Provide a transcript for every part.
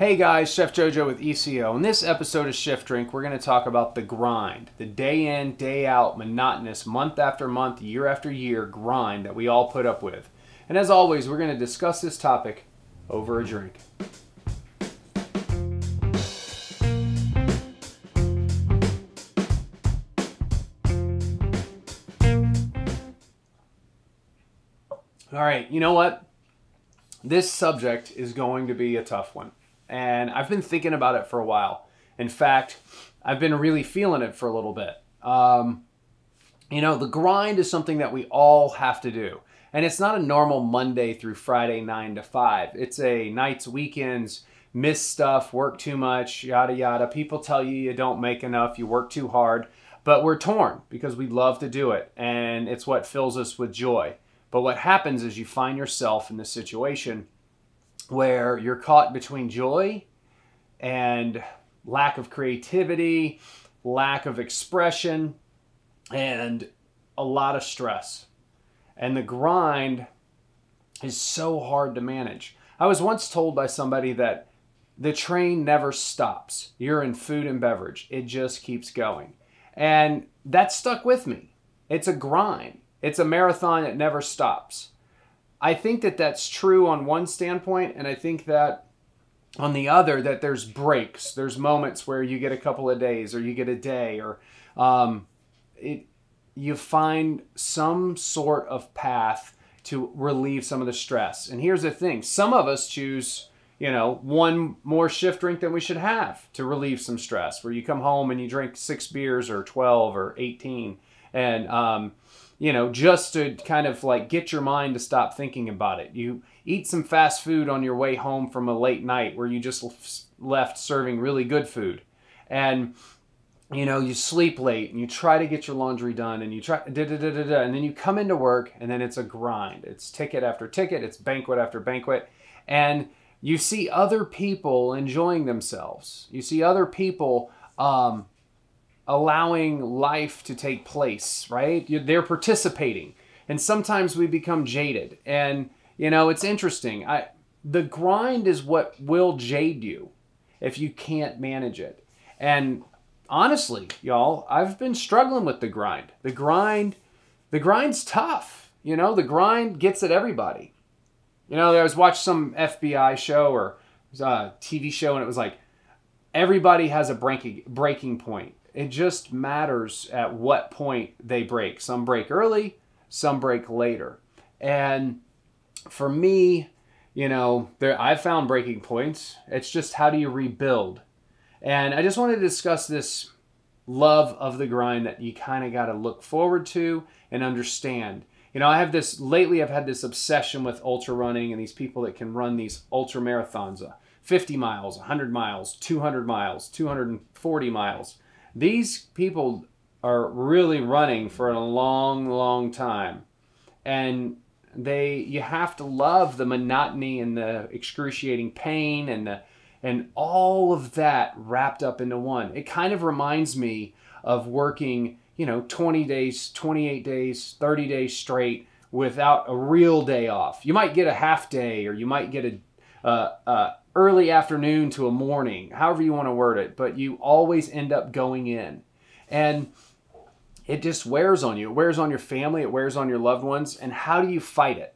Hey guys, Chef Jojo with ECO. In this episode of Shift Drink, we're going to talk about the grind, the day in, day out, monotonous, month after month, year after year grind that we all put up with. And as always, we're going to discuss this topic over a drink. All right, you know what? This subject is going to be a tough one. And I've been thinking about it for a while. In fact, I've been really feeling it for a little bit. The grind is something that we all have to do. And it's not a normal Monday through Friday 9 to 5. It's a nights, weekends, miss stuff, work too much, yada, yada. People tell you you don't make enough, you work too hard. But we're torn because we love to do it. And it's what fills us with joy. But what happens is you find yourself in this situation where you're caught between joy and lack of creativity, lack of expression, and a lot of stress. And the grind is so hard to manage. I was once told by somebody that the train never stops. You're in food and beverage. It just keeps going. And that stuck with me. It's a grind. It's a marathon that never stops. I think that that's true on one standpoint, and I think that on the other, that there's breaks. There's moments where you get a couple of days, or you get a day, or you find some sort of path to relieve some of the stress. And here's the thing. Some of us choose, one more shift drink than we should have to relieve some stress, where you come home and you drink 6 beers or 12 or 18, and just to kind of like get your mind to stop thinking about it. You eat some fast food on your way home from a late night where you just left serving really good food. And, you sleep late and you try to get your laundry done and you try, and then you come into work and then it's a grind. It's ticket after ticket. It's banquet after banquet. And you see other people enjoying themselves. You see other people, allowing life to take place, right? They're participating. And sometimes we become jaded. And, it's interesting. The grind is what will jade you if you can't manage it. And honestly, y'all, I've been struggling with the grind. The grind's tough. The grind gets at everybody. I was watching some FBI show or a TV show, and it was like, everybody has a breaking point. It just matters at what point they break. Some break early, some break later. And for me, I've found breaking points. It's just, how do you rebuild? And I just wanted to discuss this love of the grind that you kind of got to look forward to and understand. Lately I've had this obsession with ultra running and these people that can run these ultra marathons, 50 miles, 100 miles, 200 miles, 240 miles. These people are really running for a long, long time. And you have to love the monotony and the excruciating pain and all of that wrapped up into one. It kind of reminds me of working, 20 days, 28 days, 30 days straight without a real day off. You might get a half day, or you might get a early afternoon to a morning, however you want to word it, but you always end up going in. And it just wears on you. It wears on your family. It wears on your loved ones. And how do you fight it?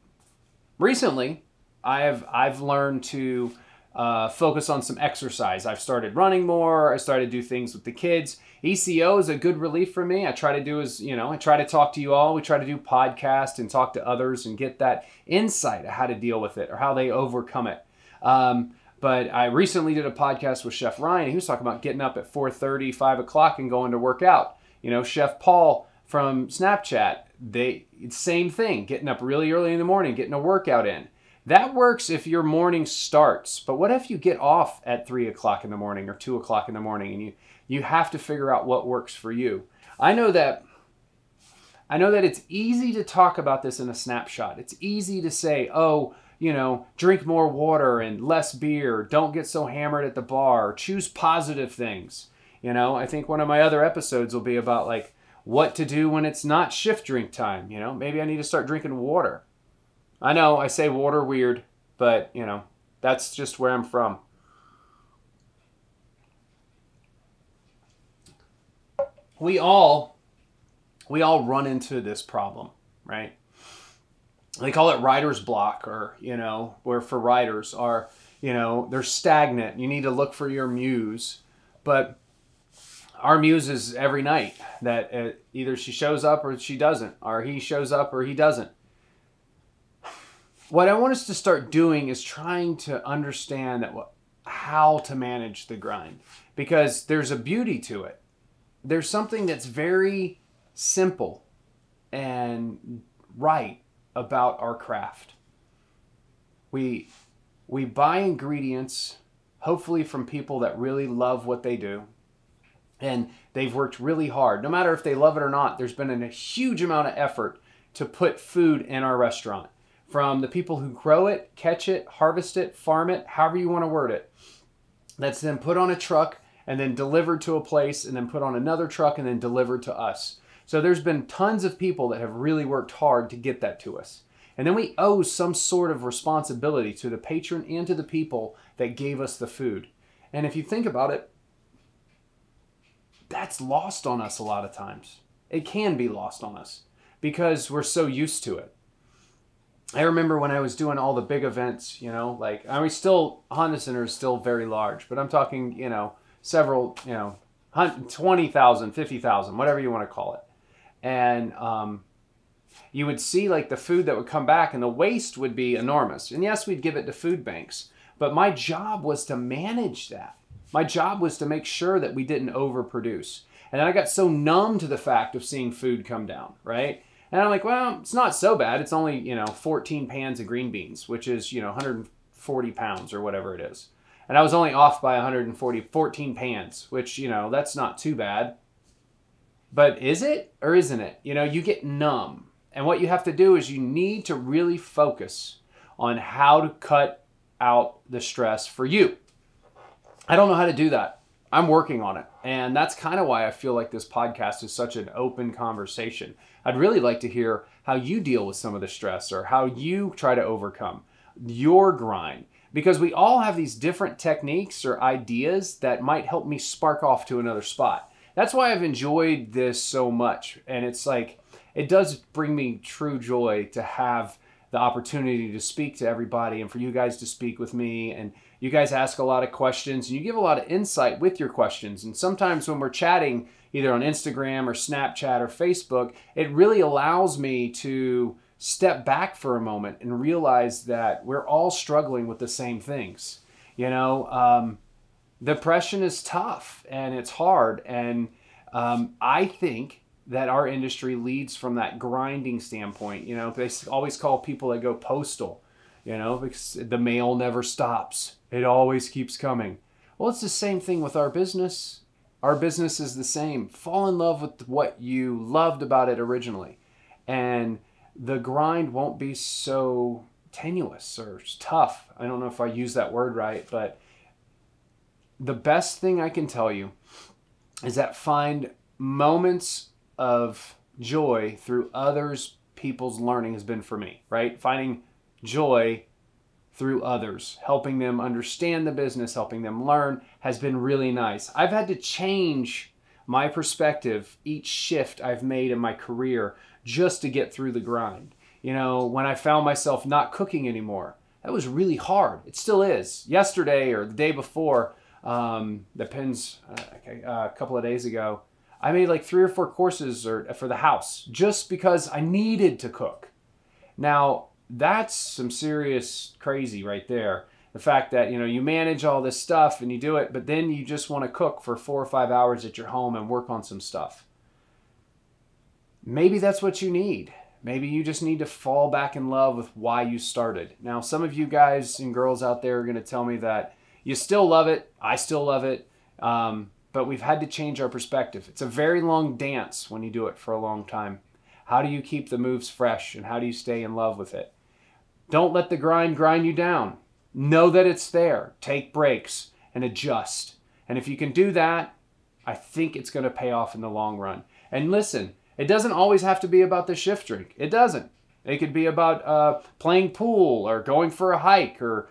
Recently, I've learned to focus on some exercise. I've started running more. I started to do things with the kids. ECO is a good relief for me. I try to talk to you all. We try to do podcasts and talk to others and get that insight of how to deal with it or how they overcome it. But I recently did a podcast with Chef Ryan. He was talking about getting up at 4:30, 5 o'clock and going to work out. Chef Paul from Snapchat, same thing, getting up really early in the morning, getting a workout in. That works if your morning starts. But what if you get off at 3 o'clock in the morning or 2 o'clock in the morning, and you have to figure out what works for you? I know that it's easy to talk about this in a snapshot. It's easy to say, drink more water and less beer. Don't get so hammered at the bar. Choose positive things. I think one of my other episodes will be about like what to do when it's not shift drink time. Maybe I need to start drinking water. I know I say water weird, but that's just where I'm from. we all run into this problem, right? They call it writer's block, or, where for writers are, they're stagnant. You need to look for your muse. But our muse is every night that either she shows up or she doesn't, or he shows up or he doesn't. What I want us to start doing is trying to understand how to manage the grind, because there's a beauty to it. There's something that's very simple and right about our craft. We buy ingredients, hopefully from people that really love what they do, and they've worked really hard. No matter if they love it or not, there's been a huge amount of effort to put food in our restaurant. From the people who grow it, catch it, harvest it, farm it, however you want to word it. That's then put on a truck and then delivered to a place, and then put on another truck and then delivered to us. So there's been tons of people that have really worked hard to get that to us. And then we owe some sort of responsibility to the patron and to the people that gave us the food. And if you think about it, that's lost on us a lot of times. It can be lost on us because we're so used to it. I remember when I was doing all the big events, Honda Center is still very large, but I'm talking, several, 20,000, 50,000, whatever you want to call it. And you would see like the food that would come back, and the waste would be enormous. And yes, we'd give it to food banks, but my job was to manage that. My job was to make sure that we didn't overproduce. And I got so numb to the fact of seeing food come down, right? And I'm like, well, it's not so bad. It's only, 14 pans of green beans, which is, 140 pounds or whatever it is. And I was only off by 14 pans, which, that's not too bad. But is it or isn't it? You get numb. And what you have to do is you need to really focus on how to cut out the stress for you. I don't know how to do that. I'm working on it. And that's kind of why I feel like this podcast is such an open conversation. I'd really like to hear how you deal with some of the stress, or how you try to overcome your grind. Because we all have these different techniques or ideas that might help me spark off to another spot. That's why I've enjoyed this so much. And it's like, it does bring me true joy to have the opportunity to speak to everybody, and for you guys to speak with me. And you guys ask a lot of questions, and you give a lot of insight with your questions. And sometimes when we're chatting, either on Instagram or Snapchat or Facebook, it really allows me to step back for a moment and realize that we're all struggling with the same things. Depression is tough and it's hard. And I think that our industry leads from that grinding standpoint. They always call people that go postal, because the mail never stops. It always keeps coming. Well, it's the same thing with our business. Our business is the same. Fall in love with what you loved about it originally, and the grind won't be so tenuous or tough. I don't know if I use that word right, but the best thing I can tell you is that find moments of joy through others people's learning has been for me, right? Finding joy through others, helping them understand the business, helping them learn, has been really nice. I've had to change my perspective each shift I've made in my career just to get through the grind. When I found myself not cooking anymore, that was really hard. It still is. Yesterday or the day before, depends, a couple of days ago, I made like 3 or 4 courses for the house just because I needed to cook. Now, that's some serious crazy right there. The fact that, you manage all this stuff and you do it, but then you just want to cook for 4 or 5 hours at your home and work on some stuff. Maybe that's what you need. Maybe you just need to fall back in love with why you started. Now, some of you guys and girls out there are going to tell me that you still love it. I still love it. But we've had to change our perspective. It's a very long dance when you do it for a long time. How do you keep the moves fresh, and how do you stay in love with it? Don't let the grind you down. Know that it's there. Take breaks and adjust. And if you can do that, I think it's going to pay off in the long run. And listen, it doesn't always have to be about the shift drink. It doesn't. It could be about playing pool, or going for a hike, or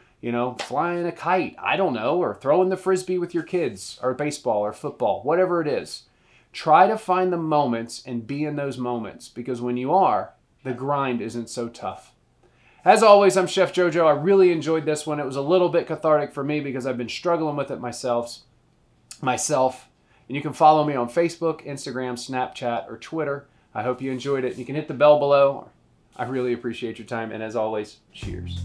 flying a kite. I don't know, or throwing the frisbee with your kids, or baseball or football, whatever it is. Try to find the moments and be in those moments, because when you are, the grind isn't so tough. As always, I'm Chef JoJo. I really enjoyed this one. It was a little bit cathartic for me because I've been struggling with it myself. And you can follow me on Facebook, Instagram, Snapchat, or Twitter. I hope you enjoyed it. You can hit the bell below. I really appreciate your time. And as always, cheers.